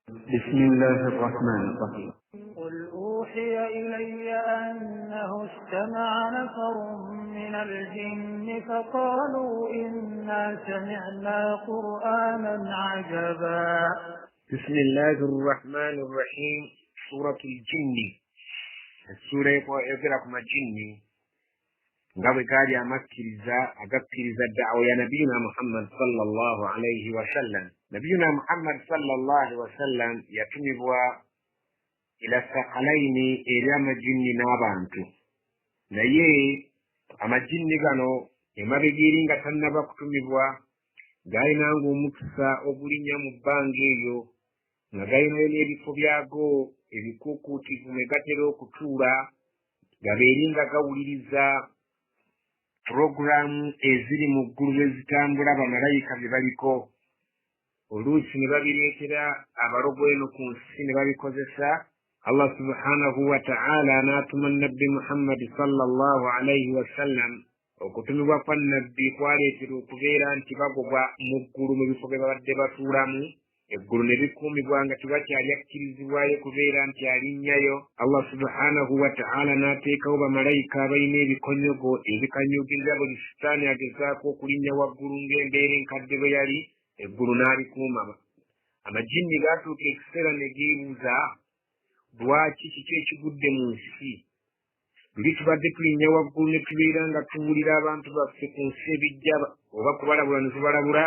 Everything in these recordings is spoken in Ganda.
بسم الله الرحمن الرحيم. قل أوحي إلي أنه استمع نفر من الجن فقالوا إنا سمعنا قرآنا عجبا. بسم الله الرحمن الرحيم. سورة الجن. السورة يقرأكم الجن قبل قال يا مكرزا أقبكرزا الدعوة يا نبينا محمد صلى الله عليه وسلم. نبينا محمد صلى الله عليه وسلم يتنبوا إلى الثقلين إلى مجن نابانتو naye amajinni gano emabegiringa tannaba kutumibwa galinanga omukisa ogulinnya mu bbanga eyo nga galinayo n'ebifo byago ebikuukuutivu mwe gatera okutuula gabeeringa gawuliriza puroguramu eziri mu ggulu bwe zitambula bamalayika bye baliko oluusi ne babireetera abalogo eno ku nsi ne babikozesa. Allah subhanahu wa ta'ala n'atuma nabbi Muhammad sallallahu alayhi wa sallam okutumibwa kwa nabbi kwaleetera okubeera nti bagobwa mu ggulu mu bifo bye babadde batuulamu, eggulu ne bikuumibwa nga tebakyali akkirizibwayo kubeera nti alinnyayo. Allah subhanahu wa ta'ala n'ateekawo bamalayika abalina ebikonyogo ebikanyugiza buli sitaani agezaako okulinnya waggulu ng'embeera enkadde bwe yali, eggulu n'alikuuma. Amajinni gaatuuka ekiseera ne geebuuza lwaki kiki ekigudde mu nsi? Luli tubadde tulinnya waggulu ne tubeera nga tuwulira abantu baffe ku nsi ebijja oba kubalabula ne tubalabula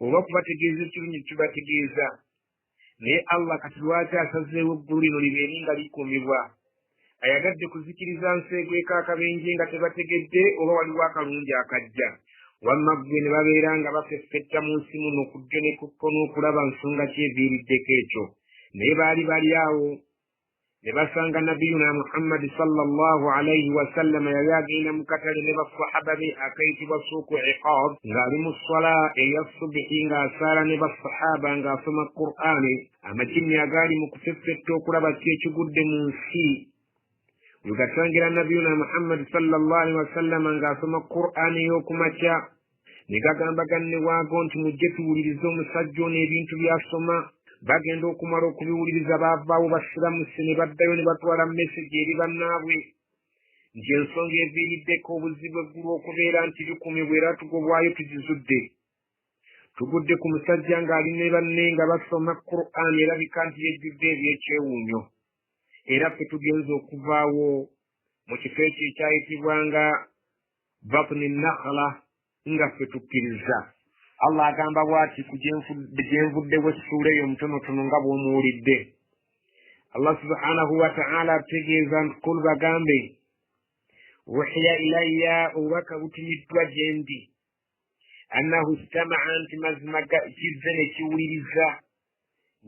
oba kubategeeza ekirungi tubategeeza, naye Allah kati lwaki asazeewo eggulu lino libeere nga likuumibwa? Ayagadde kuzikiriza nseegweko akabenje nga tebategedde oba waliwo akalungi akajja? Wamma ggwe ne babeera nga bafeffetta mu nsi muno okujja ne kukko n'okulaba nsonga ki eviiriddeko ekyo. Naye bali awo ne basanga nabiyuna Muhammad sallallahu alayhi wa sallam yali agenda mu katale ne basahaba be akayitibwa suuku iqaab ng'ali mu swala eya subihi ng'asaala ne basahaba ng'asoma Qur'ani. Amajinni agaali mu kufeffetta okulaba ki ekigudde mu nsi we gasangira nabiyuna Muhammad sallallahu alayhi wa sallam ng'asoma Qur'ani y'okumakya ne gagamba ganne waago nti mujje tuwulirize omusajja ono ebintu by'asoma. Bagenda okumala okubiwuliriza baavaawo basiramusi ne baddayo ne batwala mesegi eri bannaabwe nti ensonga eviiriddeko obuzibu eggulu okubeera nti likuumibwa era tugobwayo tugizudde. Tugudde ku musajja ng'ali ne banne nga basoma Qur'ani erabika nti yejjudde ebyekyewuunyo, era ffe tugenza okuvaawo mu kifo ekyo ekyayitibwanga batni nakhla nga ffe tukkiriza. Allah agamba bw'ati ku gyenvuddewo essuula eyo omutonotono nga bw'omuwulidde. Allah subhanahu wa ta'ala ategeeza nti kul bagambe uhiya ilayya obubaka butumiddwa gye ndi annahu istama'a nti mazima kizze ne kiwuliriza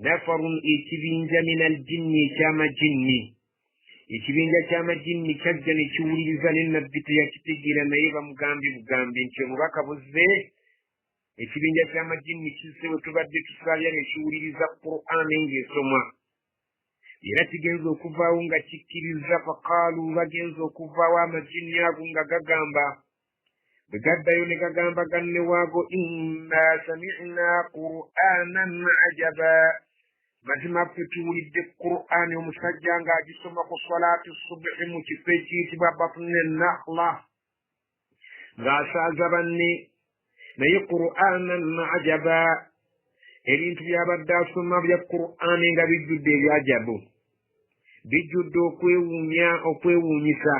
nafarun ekibinja min aljinni eky'amajinni. Ekibinja ky'amajinni kyajja ne kiwuliriza ne nabbi teyakitegeera naye bamugambye bugambi nti obubaka buzze. Ekibinja ky'amajinni kizze we tubadde tusalya ne kiwuliriza Qur'ani ng'esomwa, era kigenza okuvaawo nga kikkiriza. Faqaalu bagenza okuvaawo amajinni ago nga gagamba bwe gaddayo ne gagamba ganne waago inna sami'na Qur'anan ajaba, mazima ffe tuwulidde Qur'ani omusajja ng'agisoma ku salaatu subuhi mu kifo ekiyitibwa batni nakhla ng'asaaza banne. Naye Qur'anan ajaba, ebintu by'abadde asoma bya Qur'ani nga bijjudde ebyajabu, bijjudde okwewuunyisa.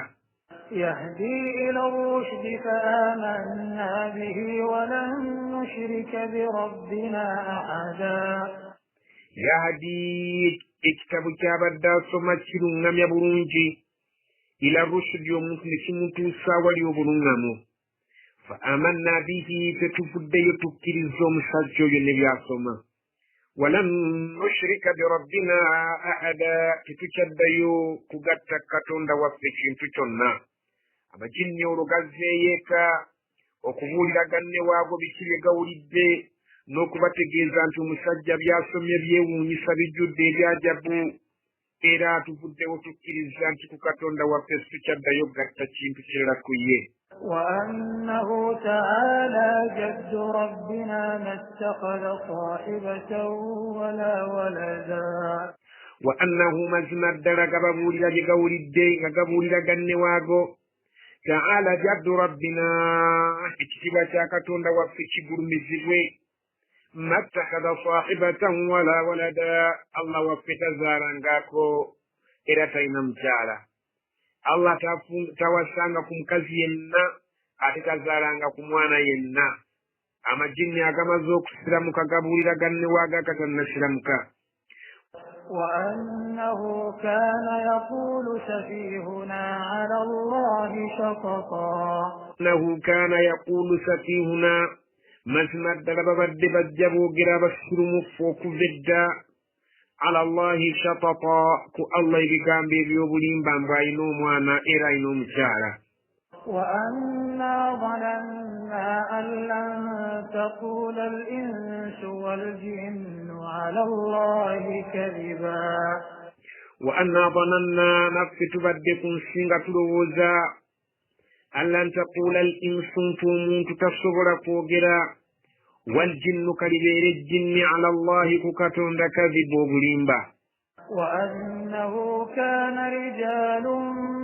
يهدي إلى الرشد فآمنا به ولن نشرك بربنا أحدا. Yahdi, ekitabo ky'abadde asoma kirungamya bulungi, ila rushdi omuntu ne kimutuusa wali obuluŋŋamu. فآمنا به فتفديو تكريزو مساجو ينبياسوما ولن نشرك بربنا أحدا تتشديو كغتا كتوندا وفشين تشونا أما جني ولغازيكا okubulira ganne waago bikiri gawulidde n'okubategeeza nti omusajja byasomye byewuunyisa bijjudde ebyajabu, era tuvuddewo tukkiriza nti ku Katonda waffe tukyaddayo gatta kintu kirala ku ye. وأنه تعالى جد ربنا ما اتخذ صاحبة ولا ولدا وأنه مزمر درق ببولي لقول الدين قبول لقنواغو تعالى جد ربنا اكتبا شاكتون وفيش برمزوي ما اتخذ صاحبة ولا ولدا الله وفيت زارنغاكو إرتين مجالا الله توسانكم كزينا أتك زارنغاكم وانا ينا أما جنيا كما زوك سلامك قبول لقنواغا كتن سلامك وأنه كان يقول سفيهنا على الله شططا أنه كان يقول سفيهنا مزمد دلببد بجبو قراب السلم فوق فدا على الله شططا كو الله يقام بيبيوبلين بامباينو موانا إراينو مشارة وأنا ظننا أن لن تقول الإنس والجن على الله كذبا وأنا ظننا نفت بدكم سنغة الوزا أن لن تقول الإنس فمون تتصبر فوقرا والجن كالبير الجن على الله كتون كذب وبليمبا وأنه كان رجال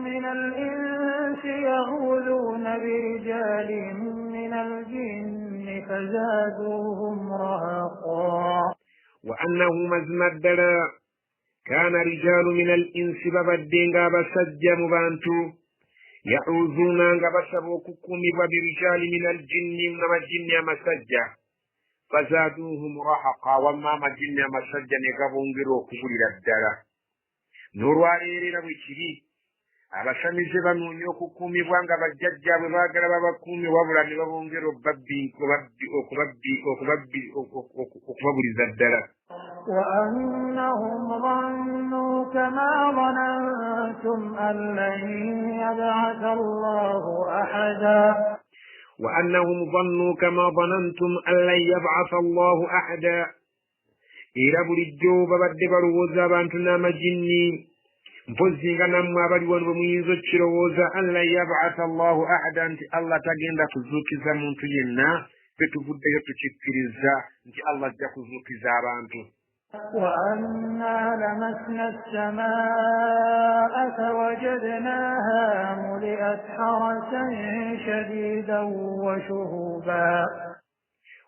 من الإنس يغولون برجال من الجن فزادوهم رهقا وأنه مزمدر كان رجال من الإنس ببدين بسجى مبانتو يعوذون بسبوككم برجال من الجن الجن مسجى فزادوهم رهقا وما مجن مسجى نقبون بروك بلد الدرى نور واريري نبيشري abasamize banoonya okukuumibwa nga bajjajja bwe baagala babakuumi wabula ne babongera okubabuliza ddala وأنهم ظنوا كما ظننتم أن لن يبعث الله أحدا وأنهم ظنوا كما ظننتم أن لن يبعث الله أحدا إلى بلجو ببدي بلوزا بانتنا مجني mpozinga nammwe abali wano bwemuyinza okukirowooza an lan yab'atha allahu ahada nti allah tagenda kuzuukiza muntu yenna fe tuvuddeyo tukikkiriza nti allah ajja kuzuukiza abantu وأنا لمسنا السماء فوجدناها ملئت حرسا شديدا وشهبا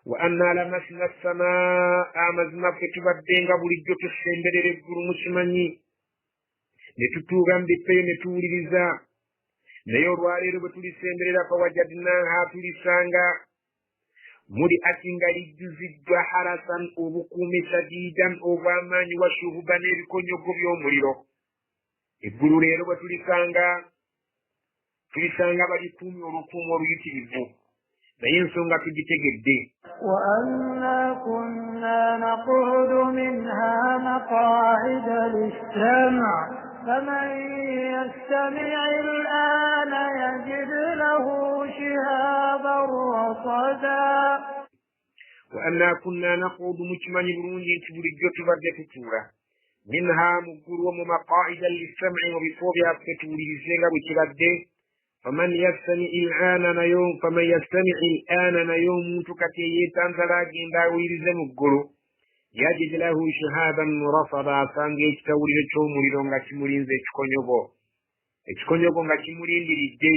وأنا لمسنا السماء مزنا fe tubaddenga bulijjo tusemberera eggulu mukimanyi ne tutuuga mbippeyo ne tuwuliriza naye olwaleero bwe tulisemberera fawajadnaha tulisanga muli ati nga lijjuziddwa harasan obukuumi shadiidan obw'amaanyi wa shuhuba n'ebikonyogo by'omuliro eggulu leero bwe tulisanga balikuumi olukuumi oluyitirivu naye ensonga tugitegedde وأنا كنا نقعد منها مقاعد للسمع فمن يستمع الآن يجد له شهابا رصدا وأنا كنا نقعد مجمع بروني تبرجو تبرد فتورة منها مقر ومقاعد للسمع وبفوبها فتوري زيغا بتبرد فمن يستمع الآن نيوم تكتي تنزلاجين داوير زمقر يجد له شهابا رصدا سانجي توري تشومري nga kimulинze ekikonyogo nga kimulindiridde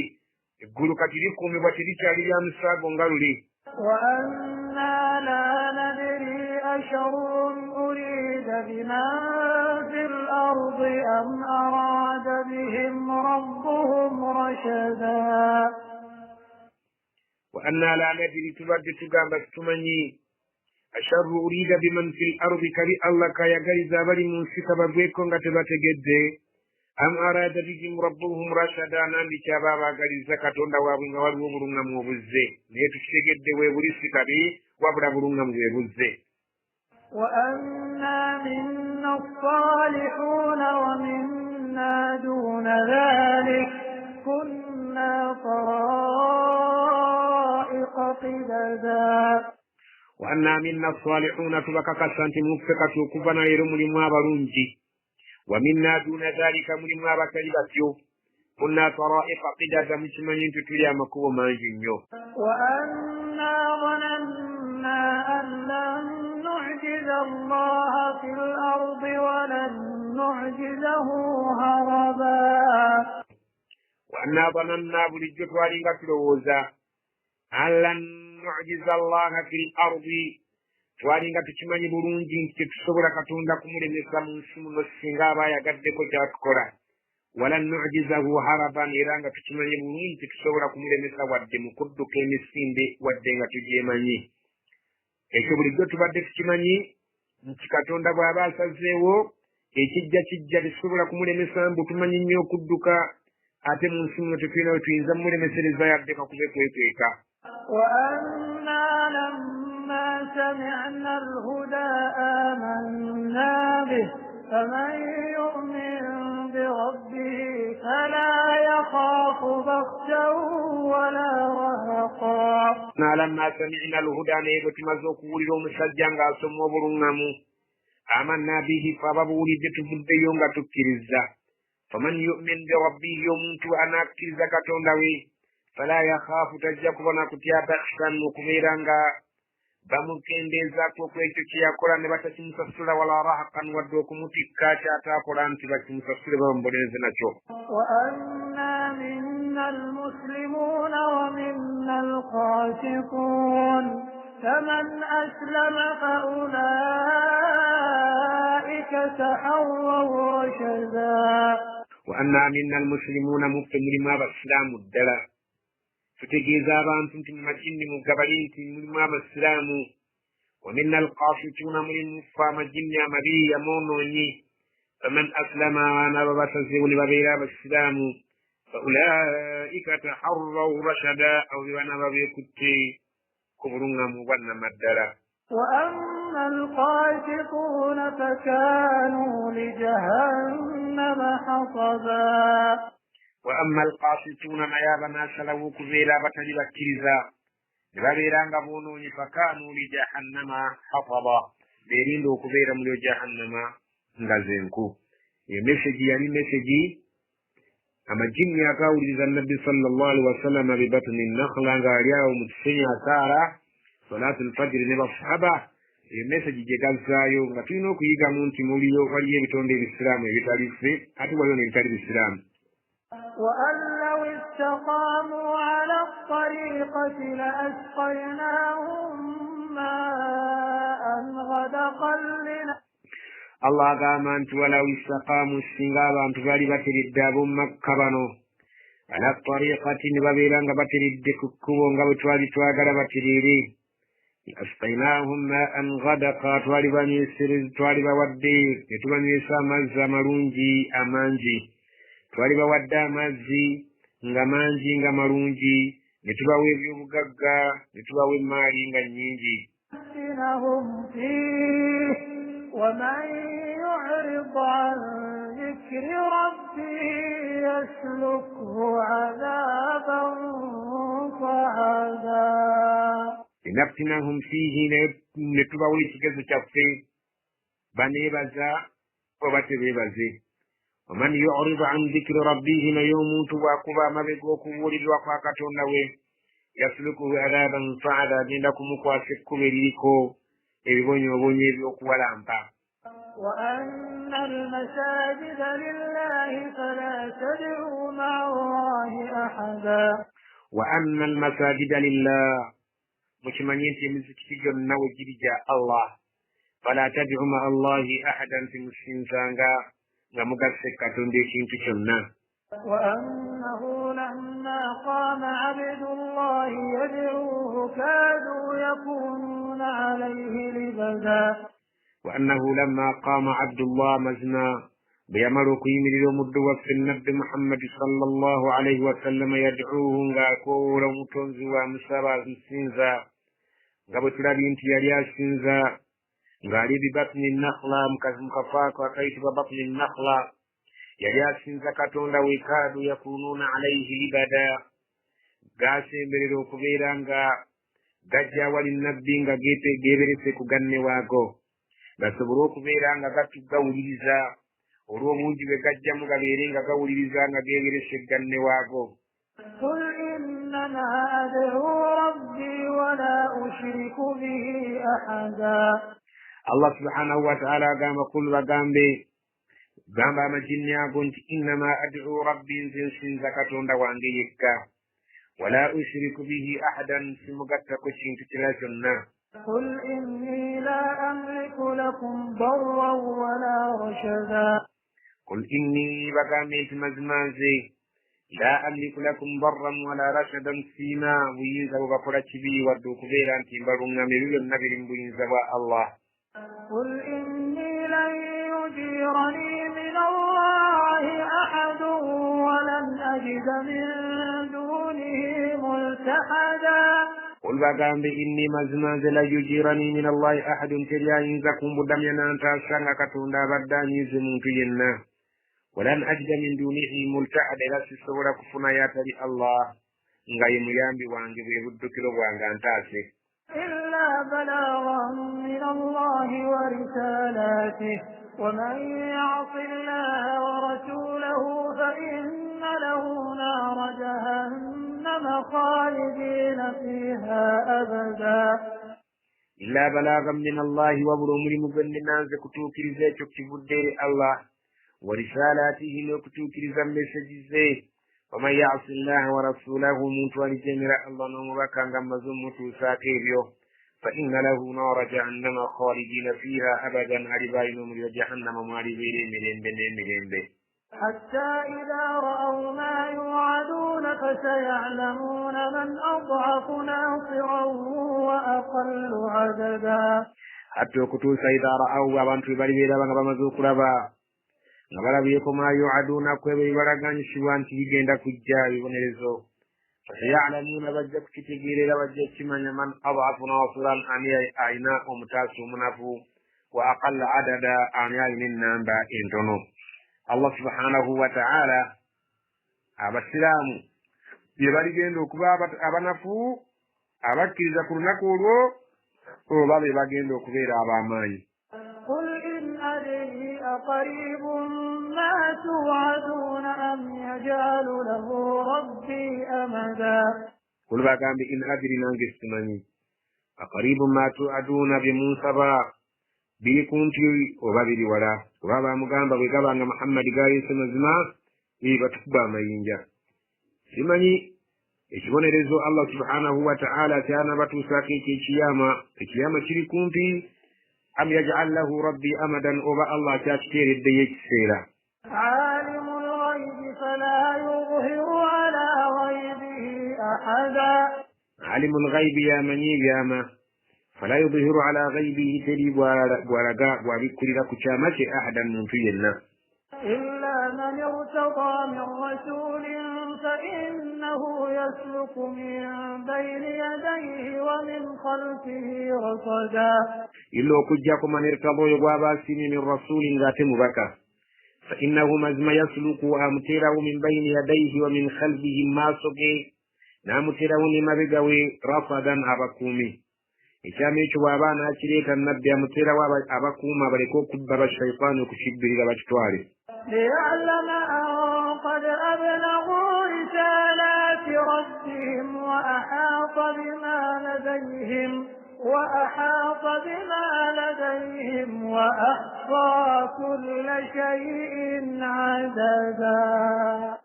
eggulu kati likuumibwa terikyali lya musaago nga luli وأنا لا ندري أشر أريد بمن في الأرض أم أراد بهم ربهم رشدا وأنا لا ندري تبرد تقام تمني أشر أريد بمن في الأرض كبي الله كايا غريزا بلي منسك ببيكون غتبات جدي أم أراد بهم ربهم رشدا ناندي شبابا غريزا كتوندا وابن غوارو مرunga موبزي نيتو شيغدي ويبريسي كبي وابدا مرunga موبزي وأنا منا الصالحون ومنا دون ذلك كنا طرائق قددا وأنا منا الصالحون تبكك سانتي مفكة كفنا يرمني ما برونجي ومنا دون ذلك من ما بكلبتيو كنا طرائق قددا مشمنين تتليا مكو مانجينيو وأنا ظننا أن لن نعجز الله في الأرض نعجزه هربا وأنا ظننا بلجت والينغا تلوزا أن لن نعجز الله في الأرض twalinga tukimanyi bulungi nti tetusobola katonda kumulemesa mu nsi muno singa aba ayagaddeko kyatukola wala nu'jizahu haraban era nga tukimanyi bulungi tetusobola kumulemesa wadde mu kudduka emisinde wadde nga tugyemanyi ekyo bulijjo tubadde tukimanyi nti katonda bw'aba asazeewo ekijja tetusobola kumulemesa mbu tumanyi nnyo okudduka ate mu nsi muno tetulina we tuyinza mumulemesereza yadde kakube kwekweeka وأنا لما سمعنا الهدى آمنا به فمن يؤمن بربه فلا يخاف بخسا ولا رهقا لما سمعنا الهدى نيبت مزوك ولدو مسجان غاسم وبرنامو آمنا به فبابولي جتفد يونغا تكرزا فمن يؤمن بربه يومت أنا كرزا كتوندوي فلا يخاف تجاكونا كتيا بخسا وكبيرانغا bamukendeza kwekyo kyakola ne batakimusasula wala rahakan wadde okumutikka kyatakola nti bakimusasule bamuboneze nakyo wa anna minna almuslimuna wa minna alqasitun faman aslama fa ulaika tahawwaw rashada wa anna minna almuslimuna mulimu abasiraamu ddala tutegeeza abantu nti mu majinni mugabali nti mulimu abasiraamu wa minna alqasituuna mulimu ffe amajinni amabi amoonoonyi faman aslama nabo basazeewo ne babeera abasiraamu fa ulaika taharraw rashada abo be bana babeekutte ku buluŋŋamu bwannamaddala وأما القاسطون فكانوا لجهنم حطبا وأما القاسطون نيابنا سلووا كبيرا بتلي بكيزا نبابيرانغا بونوني فكانوا لجهنم حطبا بيريندو كبيرا مليو جهنم ngazenku message yali message amajini akawuliza Nabi sallallahu alaihi wasallam bi batni nakhla ngaliao mutisinya asara salatul fajr ne basahaba message jegazayo nga tulina okuyiga mu nti muliyo waliyo ebitonde ebisiraamu ebitali ffe ate waliyo n'ebitali bisiraamu وأن لو استقاموا على الطريقة لأسقيناهم ماء غدقا الله قام أنت ولو استقاموا السنغاب أنت غالبة الداب مكبانو على الطريقة نبابيران غبتر الدككو غبتوالي غلبة الديري أسقيناهم ماء غدقا توالبا يسرز توالبا ودير يتوبا يسا مزا مرونجي أمانجي twaliba wadde amazzi nga mangi nga malungi ne tubawa ebyobugagga ne tubawa emaali nga nnyingi ومن يعرض عن ذكر ربه يسلكه عذابا صعدا لنفتنهم فيه نتباوي ekigezo kyaffe baneebaza oba tebeebaze ومن يعرض عن ذكر ربه يوموت وكبا مبغوك ولدوا كاتونا وي يسلكه عذابا صعدا عندكم كواسك بريكو ebibonyo ebyokuwalampa وأن المساجد لله فلا تدعوا مع الله أحدا وأن المساجد لله مكمنين في مزكتي جنة وجرجا الله فلا تدعوا مع الله أحدا في مسلمزانغا نمغسك كتندي شنتو شنة وأنه لما قام عبد الله يدعوه كادوا يكونون عليه لبدا وأنه لما قام عبد الله مزنا بيمرك يمر يوم في النبي محمد صلى الله عليه وسلم يدعوه غاكورا متنزوا مسابا السنزا غبتلا بنتي يا السنزا غالي ببطن النخلة مكفاك وكيف ببطن النخلة يا السنزا كتوندا ويكادوا يكونون عليه لبدا غاسي مريرو كبيرانغا gajja wali nabbi nga geberese kuganne waago gasobole okubeera nga gatugawuliriza olw'omungi bwe gajjamu gabeere nga gawuliriza nga geberese ganne waago قل إنما أدعو ربي ولا أشرك به أحدا Allah subhanahu wa ta'ala agamba kul bagambe gamba amajinni ago nti innama ad'u rabbi nze nsinza katonda wange yekka wala ushriku bihi ahadan simugattako kintu kirala kyonna. قل إني لا أملك لكم ضرا ولا رشدا قل إني بقامت مزمازي لا أملك لكم ضرا ولا رشدا فيما وينزا وبقرة بي ودوك بيرا تنبرنا مبيل النبي وينزا الله. قل إني لن يجيرني من الله أحد ولن أجد من دونه ملتحدا. قل بقام بإني مزمازي لا يجيرني من الله أحد تريا ينزكم بدمينا أنت أشرنا كتوندا بداني زمونتينا ولن أجد من دونه ملتحدا لا سسورة كفنا ياتري الله ngaye muyambi wange bwe buddukiro bwange antaase. إلا بلاغا من الله ورسالاته ومن يعص الله ورسوله فإن له نار جهنم خالدين فيها أبدا. إلا بلاغا من الله وبرمري مغننا زكتوكر زيتك تبدير الله ورسالاته نكتوكر زمسجزي ومن يعص الله ورسوله متوالي جميع الله نمبكا غمزمتو ساكيبيو فإن له نار جهنم خالدين فيها أبدا عربين من جهنم معربين من حتى إذا رأوا ما يوعدون فسيعلمون من أضعف ناصرا وأقل عددا. حتى كتو سيدا رأوا وابنتو بريبيدا وغبمزو قربا ngabalabiyeko ma yuaduna kwebe ibaragani shiwanti bigenda kujja bibonerezo fasayalamuna bajja kukitegeerera bajja kimanya man adhafu nasiran ani aina omutaasi omunafu wa aqalla adada ani alina ennamba entono. Allah subhanahu wa ta'ala abasiraamu bye baligenda okuba abanafu abakkiriza ku lunaku olwo oba be bagenda okubeera ab'amaanyi. قل إن أدري أقريب ما توعدون أم يجعل له ربي أمدا. قل بقام إن أدري نانجستمني أقريب ما توعدون بمنصبا بيكونتي وبابري ولا وبابا مقام بقبا محمد قاية سمزما بيبتبا ما ينجا سمني ekibonerezo Allah subhanahu wa ta'ala kyana batuusako ekiyama kiri kumpi am yaj'al lahu rabbi amadan oba Allah kyakiteeredde yekiseera. alimul ghaybi fala yudhiru ala ghaybihi ahada. alimul ghaybi yamanyi byama fala yudhiru ala ghaybihi teri bwalaga bwabikkulira ku kyama kye ahadan muntu yenna. إلا من ارتضى من رسول فإنه يسلك من بين يديه ومن خلفه رصدا. إلا كجاكم من ارتضى يغواباسين من رسول ذات مبكى فإنه مزم يسلك أمتره من بين يديه ومن خلفه ما سقي نامتره لما بقوي رصدا أبكومي إشامي شوابانا أشريكا نبي أمتره أبكوما بريكو كبر الشيطان كشبه لبجتواري ليعلم أن قد أبلغوا رسالات ربهم وأحاط بما لديهم وأحصى كل شيء عددا.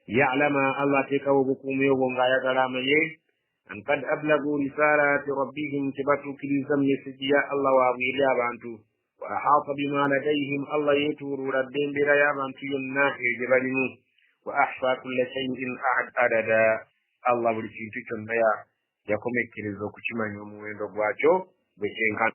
يعلم الله تكو بكم يوم غاية رامي أن قد أبلغوا رسالات ربهم تبتوا كريزم يسجيا الله وابيليا بانتو وأحاط بما لديهم الله يتور ردين بريابا تينا جبلمو وأحصى كل شيء عددا. الله برسيتو تنبيا يكم كريزو كشمان يوم ويندو بواجو بشين